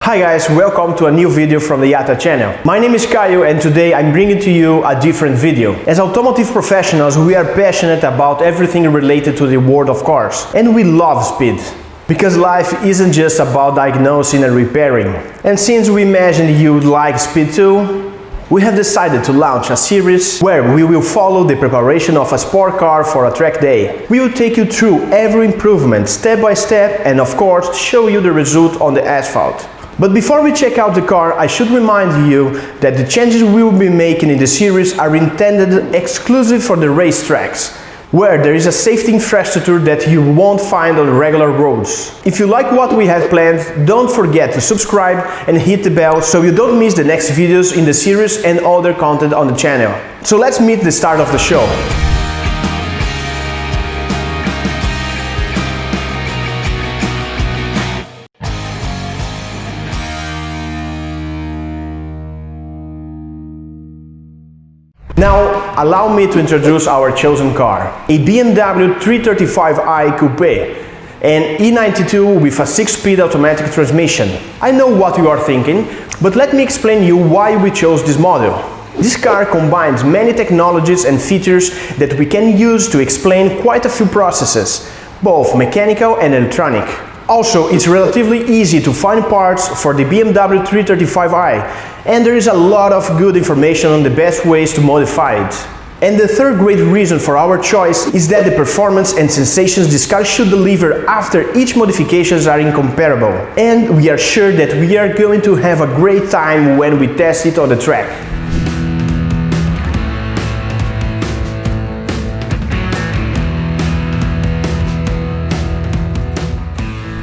Hi guys, welcome to a new video from the EAATA channel. My name is Caio and today I'm bringing to you a different video. As automotive professionals, we are passionate about everything related to the world of cars, and we love speed. Because life isn't just about diagnosing and repairing. And since we imagine you'd like speed too, we have decided to launch a series where we will follow the preparation of a sport car for a track day. We will take you through every improvement step by step and of course show you the result on the asphalt. But before we check out the car, I should remind you that the changes we will be making in the series are intended exclusive for the racetracks, where there is a safety infrastructure that you won't find on regular roads. If you like what we have planned, don't forget to subscribe and hit the bell so you don't miss the next videos in the series and other content on the channel. So let's meet the start of the show. Now, allow me to introduce our chosen car, a BMW 335i Coupe, an E92 with a 6-speed automatic transmission. I know what you are thinking, but let me explain you why we chose this model. This car combines many technologies and features that we can use to explain quite a few processes, both mechanical and electronic. Also, it's relatively easy to find parts for the BMW 335i, and there is a lot of good information on the best ways to modify it. And the third great reason for our choice is that the performance and sensations this car should deliver after each modifications are incomparable. And we are sure that we are going to have a great time when we test it on the track.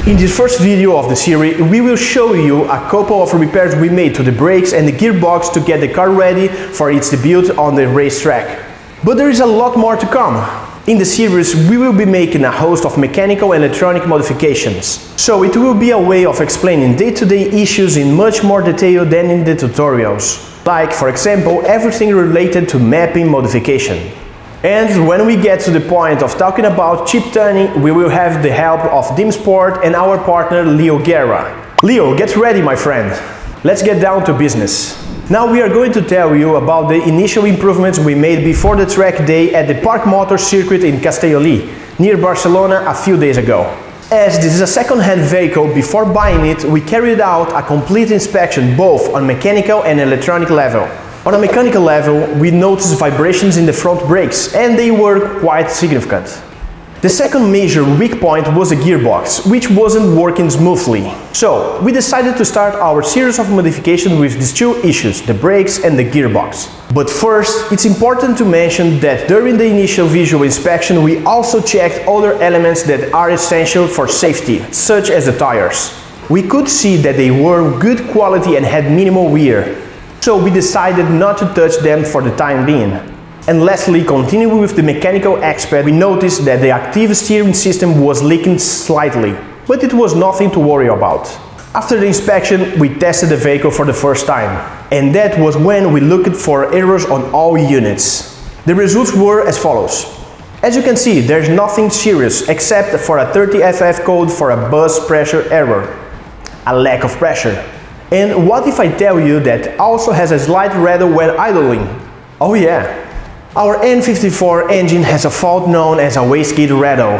In this first video of the series, we will show you a couple of repairs we made to the brakes and the gearbox to get the car ready for its debut on the racetrack. But there is a lot more to come. In the series, we will be making a host of mechanical and electronic modifications. So it will be a way of explaining day-to-day issues in much more detail than in the tutorials. Like, for example, everything related to mapping modification. And when we get to the point of talking about chip tuning, we will have the help of Dim Sport and our partner Leo Guerra. Leo, get ready, my friend. Let's get down to business. Now we are going to tell you about the initial improvements we made before the track day at the Park Motor circuit in Castellolí, near Barcelona a few days ago. As this is a second-hand vehicle, before buying it, we carried out a complete inspection both on mechanical and electronic level. On a mechanical level, we noticed vibrations in the front brakes, and they were quite significant. The second major weak point was the gearbox, which wasn't working smoothly. So, we decided to start our series of modifications with these two issues, the brakes and the gearbox. But first, it's important to mention that during the initial visual inspection, we also checked other elements that are essential for safety, such as the tires. We could see that they were good quality and had minimal wear. So we decided not to touch them for the time being. And lastly, continuing with the mechanical aspect, we noticed that the active steering system was leaking slightly, but it was nothing to worry about. After the inspection, we tested the vehicle for the first time, and that was when we looked for errors on all units. The results were as follows. As you can see, there's nothing serious except for a 30FF code for a bus pressure error, a lack of pressure. And what if I tell you that also has a slight rattle when idling? Oh yeah! Our N54 engine has a fault known as a wastegate rattle.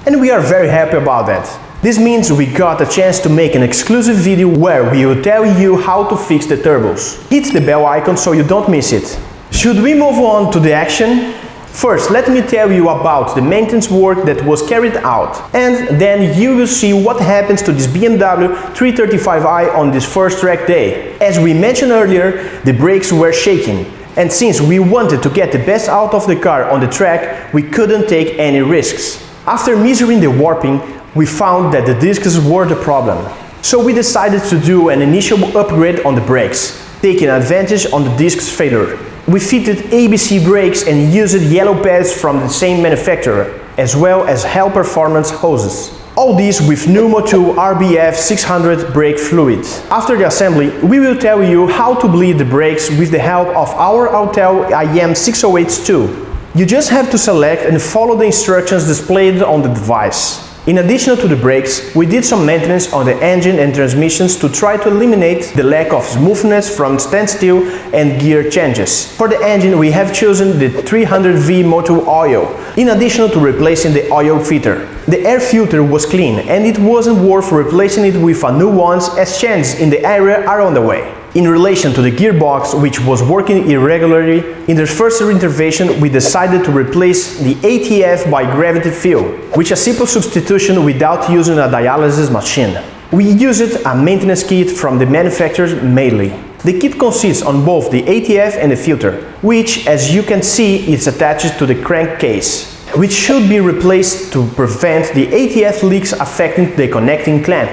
And we are very happy about that. This means we got a chance to make an exclusive video where we will tell you how to fix the turbos. Hit the bell icon so you don't miss it. Should we move on to the action? First, let me tell you about the maintenance work that was carried out, and then you will see what happens to this BMW 335i on this first track day. As we mentioned earlier, the brakes were shaking, and since we wanted to get the best out of the car on the track, we couldn't take any risks. After measuring the warping, we found that the discs were the problem. So we decided to do an initial upgrade on the brakes, taking advantage on the discs failure. We fitted ABC brakes and used yellow pads from the same manufacturer, as well as Hell Performance hoses. All this with Pneumo 2 RBF 600 brake fluid. After the assembly, we will tell you how to bleed the brakes with the help of our Autel IM 608 tool. You just have to select and follow the instructions displayed on the device. In addition to the brakes, we did some maintenance on the engine and transmissions to try to eliminate the lack of smoothness from standstill and gear changes. For the engine, we have chosen the 300V motor oil, in addition to replacing the oil filter. The air filter was clean and it wasn't worth replacing it with a new one as changes in the area are on the way. In relation to the gearbox, which was working irregularly, in the first intervention we decided to replace the ATF by gravity fill, which is a simple substitution without using a dialysis machine. We used a maintenance kit from the manufacturers mainly. The kit consists on both the ATF and the filter, which, as you can see, is attached to the crankcase, which should be replaced to prevent the ATF leaks affecting the connecting clamp.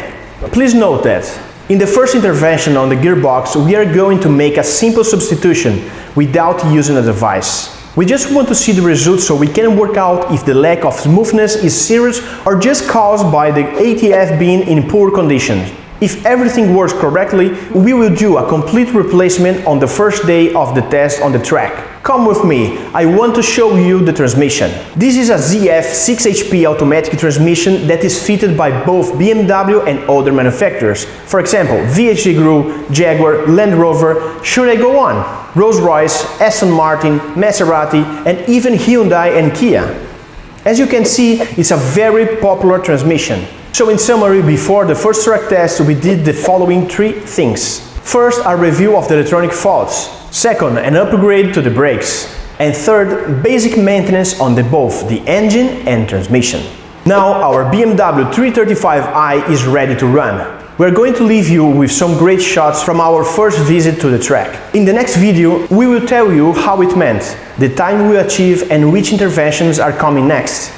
Please note that in the first intervention on the gearbox, we are going to make a simple substitution without using a device. We just want to see the results so we can work out if the lack of smoothness is serious or just caused by the ATF being in poor condition. If everything works correctly, we will do a complete replacement on the first day of the test on the track. Come with me, I want to show you the transmission. This is a ZF 6HP automatic transmission that is fitted by both BMW and other manufacturers. For example, VHG Group, Jaguar, Land Rover, should I go on? Rolls-Royce, Aston Martin, Maserati, and even Hyundai and Kia. As you can see, it's a very popular transmission. So in summary, before the first track test, we did the following 3 things. First, a review of the electronic faults. Second, an upgrade to the brakes. And third, basic maintenance on both the engine and transmission. Now our BMW 335i is ready to run. We're going to leave you with some great shots from our first visit to the track. In the next video, we will tell you how it went, the time we achieved and which interventions are coming next.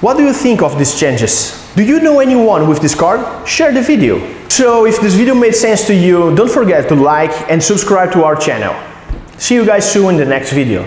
What do you think of these changes? Do you know anyone with this car? Share the video. So if this video made sense to you, don't forget to like and subscribe to our channel. See you guys soon in the next video.